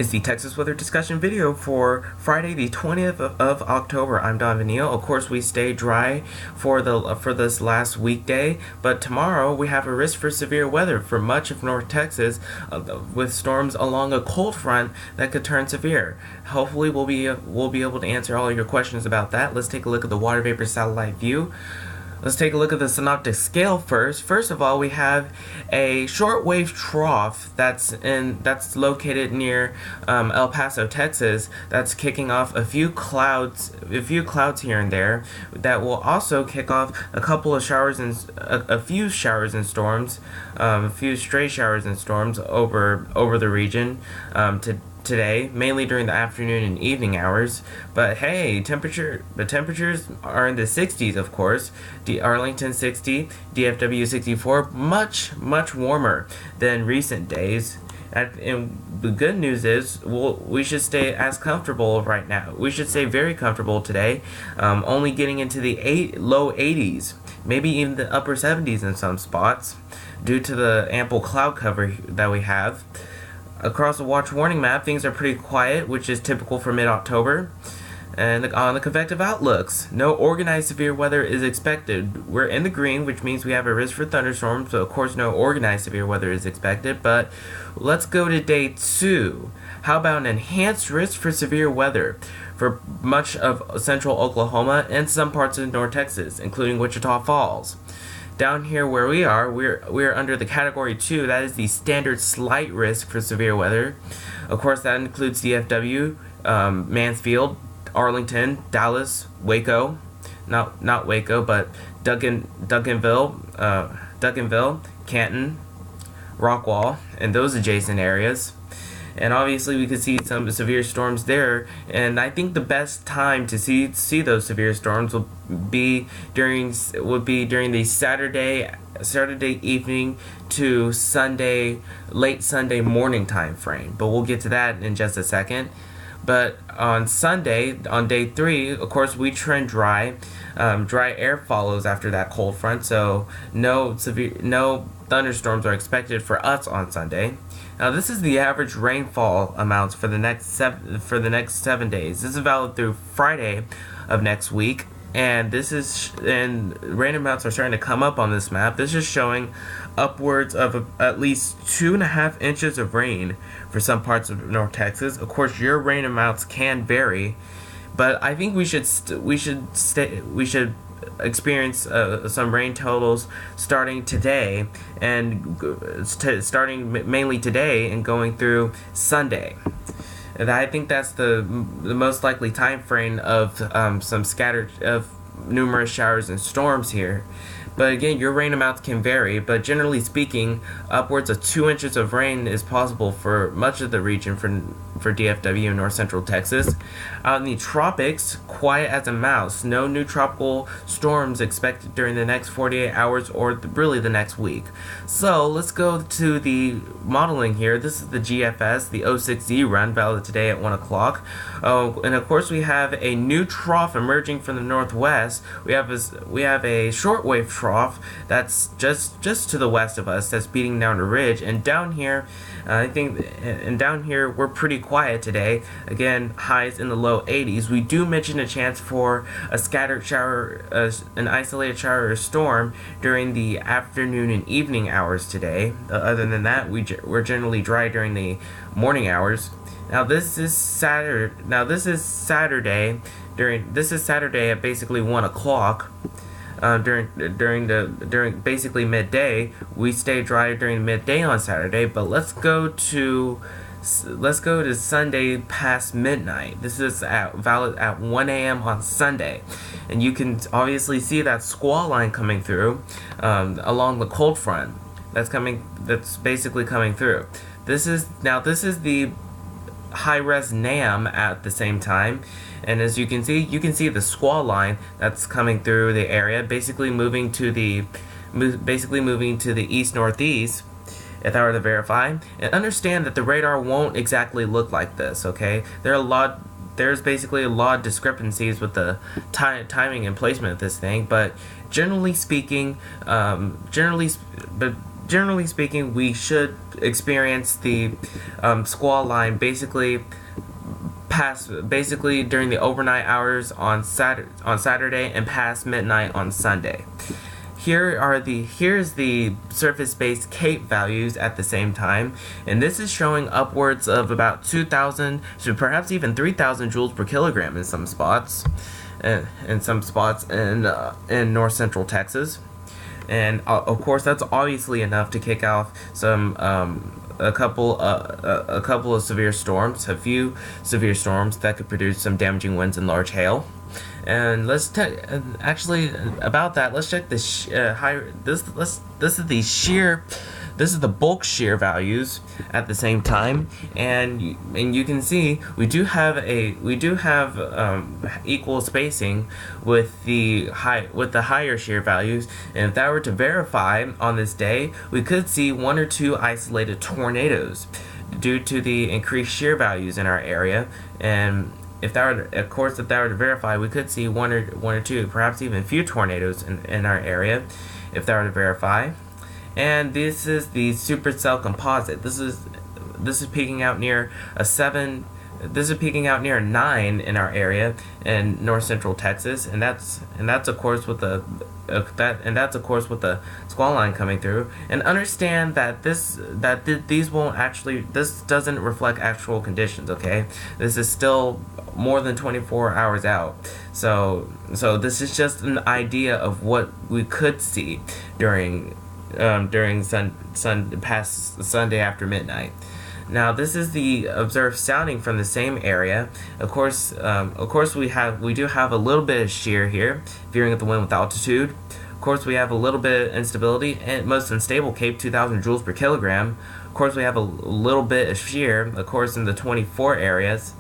is the Texas weather discussion video for Friday, the 20th of October. I'm Don Vanille. Of course, we stay dry for this last weekday, but tomorrow we have a risk for severe weather for much of North Texas, with storms along a cold front that could turn severe. Hopefully, we'll be able to answer all your questions about that. Let's take a look at the water vapor satellite view. Let's take a look at the synoptic scale first. First of all, we have a shortwave trough that's located near El Paso, Texas. That's kicking off a few clouds here and there. That will also kick off a couple of showers and a few showers and storms, a few stray showers and storms over the region today, mainly during the afternoon and evening hours. But hey, temperatures are in the 60s, of course. Arlington 60, DFW 64, much warmer than recent days. And the good news is, we should stay as comfortable right now. We should stay very comfortable today, only getting into the low 80s, maybe even the upper 70s in some spots, due to the ample cloud cover that we have. Across the watch warning map, things are pretty quiet, which is typical for mid-October. And on the convective outlooks, no organized severe weather is expected. We're in the green, which means we have a risk for thunderstorms, so of course no organized severe weather is expected. But let's go to day 2. How about an enhanced risk for severe weather for much of central Oklahoma and some parts of North Texas, including Wichita Falls. Down here where we are, we're under the category 2. That is the standard slight risk for severe weather. Of course, that includes DFW, Mansfield, Arlington, Dallas, Waco, not Waco, but Duncanville, Canton, Rockwall, and those adjacent areas. And obviously we could see some severe storms there, and I think the best time to see those severe storms would be during the Saturday evening to late Sunday morning time frame. But we'll get to that in just a second. But on Sunday, on day 3, of course, we trend dry. Dry air follows after that cold front, so no thunderstorms are expected for us on Sunday. Now, this is the average rainfall amounts for the next 7 days. This is valid through Friday of next week, and rain amounts are starting to come up on this map. This is showing upwards of at least 2.5 inches of rain for some parts of North Texas. Of course, your rain amounts can vary, but I think we should experience some rain totals starting today, and starting mainly today and going through Sunday. And I think that's the most likely time frame of numerous showers and storms here. But again, your rain amounts can vary, but generally speaking, upwards of 2 inches of rain is possible for much of the region for DFW and North Central Texas. Out in the tropics, quiet as a mouse. No new tropical storms expected during the next 48 hours or really the next week. So let's go to the modeling here. This is the GFS, the 06Z run, valid today at 1 o'clock. And of course, we have a new trough emerging from the northwest. We have a shortwave trough that's just to the west of us, that's beating down the ridge, and down here we're pretty quiet today. Again, highs in the low 80s. We do mention a chance for a scattered shower, an isolated shower or storm during the afternoon and evening hours today. Other than that, we're generally dry during the morning hours. Now this is Saturday at basically 1 o'clock. During basically midday. We stay dry during midday on Saturday, but let's go to Sunday past midnight. This is valid at 1 a.m. on Sunday, and you can obviously see that squall line coming through along the cold front that's basically coming through. This is the high-res NAM at the same time, and as you can see the squall line that's coming through the area, basically moving to the east-northeast, if I were to verify. And understand that the radar won't exactly look like this, okay? There's basically a lot of discrepancies with the timing and placement of this thing, but generally speaking, generally speaking, we should experience the squall line basically during the overnight hours on Saturday and past midnight on Sunday. Here's the surface-based CAPE values at the same time, and this is showing upwards of about 2,000 to perhaps even 3,000 joules per kilogram in some spots, in north central Texas, and of course that's obviously enough to kick off a couple of severe storms, a few severe storms that could produce some damaging winds and large hail. And let's check this is the bulk shear values at the same time, and you can see we do have equal spacing with the higher shear values. And if that were to verify on this day, we could see 1 or 2 isolated tornadoes due to the increased shear values in our area. And if that were to verify, we could see one or two, perhaps even a few tornadoes in our area, if that were to verify. And this is the supercell composite. This is peaking out near a 7. This is peaking out near a 9 in our area in north central Texas, and that's of course with the squall line coming through. And understand that this doesn't reflect actual conditions. Okay, this is still more than 24 hours out. So this is just an idea of what we could see during past Sunday after midnight. Now this is the observed sounding from the same area. Of course, we do have a little bit of shear here, veering at the wind with altitude. Of course, we have a little bit of instability and most unstable CAPE, 2,000 joules per kilogram. Of course, we have a little bit of shear, of course, in the 24 areas.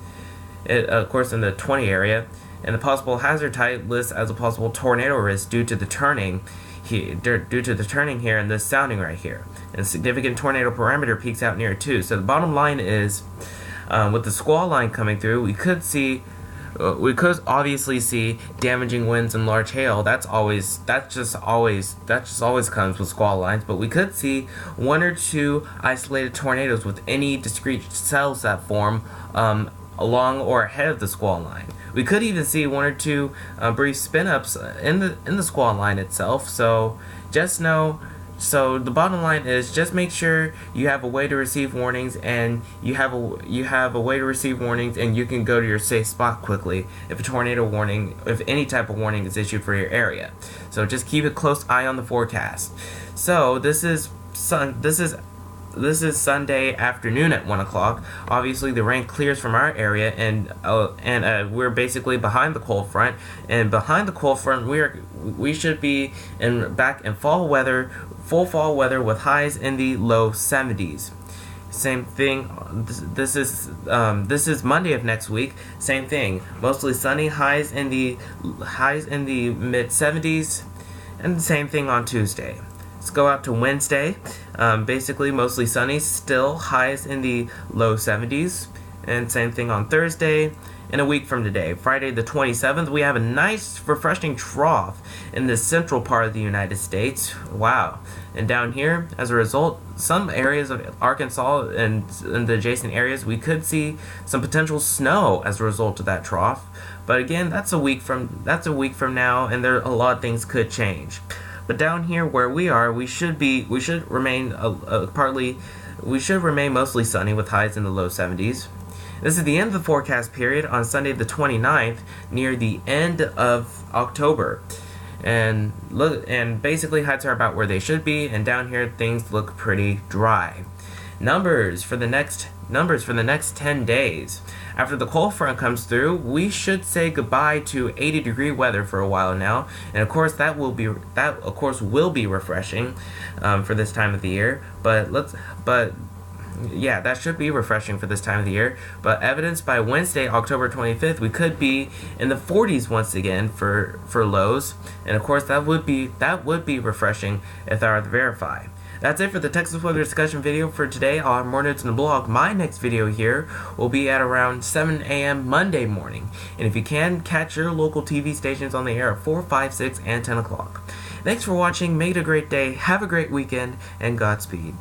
Of course, in the 20 area, and the possible hazard type lists as a possible tornado risk due to the turning here and this sounding right here. And significant tornado parameter peaks out near 2. So the bottom line is, with the squall line coming through, we could obviously see damaging winds and large hail. That just always comes with squall lines. But we could see 1 or 2 isolated tornadoes with any discrete cells that form along or ahead of the squall line. We could even see 1 or 2 brief spin-ups in the squall line itself. So the bottom line is, just make sure you have a way to receive warnings, and you have a way to receive warnings, and you can go to your safe spot quickly if a tornado warning, if any type of warning is issued for your area. So just keep a close eye on the forecast. So this is Sunday afternoon at 1 o'clock. Obviously, the rain clears from our area, and we're basically behind the cold front. And behind the cold front, we should be back in full fall weather with highs in the low 70s. Same thing. This is Monday of next week. Same thing. Mostly sunny, highs in the mid 70s, and the same thing on Tuesday. Let's go out to Wednesday. Basically mostly sunny, still highs in the low 70s, and same thing on Thursday. And a week from today, Friday the 27th, we have a nice refreshing trough in the central part of the United States. Wow. And down here, as a result, some areas of Arkansas and the adjacent areas, we could see some potential snow as a result of that trough. But again, that's a week from now, and a lot of things could change. But down here where we are, we should remain mostly sunny with highs in the low 70s. This is the end of the forecast period on Sunday the 29th, near the end of October. And basically highs are about where they should be, and down here things look pretty dry. Numbers for the next 10 days. After the cold front comes through, we should say goodbye to 80-degree weather for a while now, and of course will be refreshing for this time of the year. Yeah, that should be refreshing for this time of the year. But evidenced by Wednesday, October 25th, we could be in the 40s once again for lows, and of course that would be refreshing if that were to verify. That's it for the Texas weather discussion video for today. I'll have more notes in the blog. My next video here will be at around 7 a.m. Monday morning. And if you can, catch your local TV stations on the air at 4, 5, 6, and 10 o'clock. Thanks for watching. Make it a great day. Have a great weekend, and Godspeed.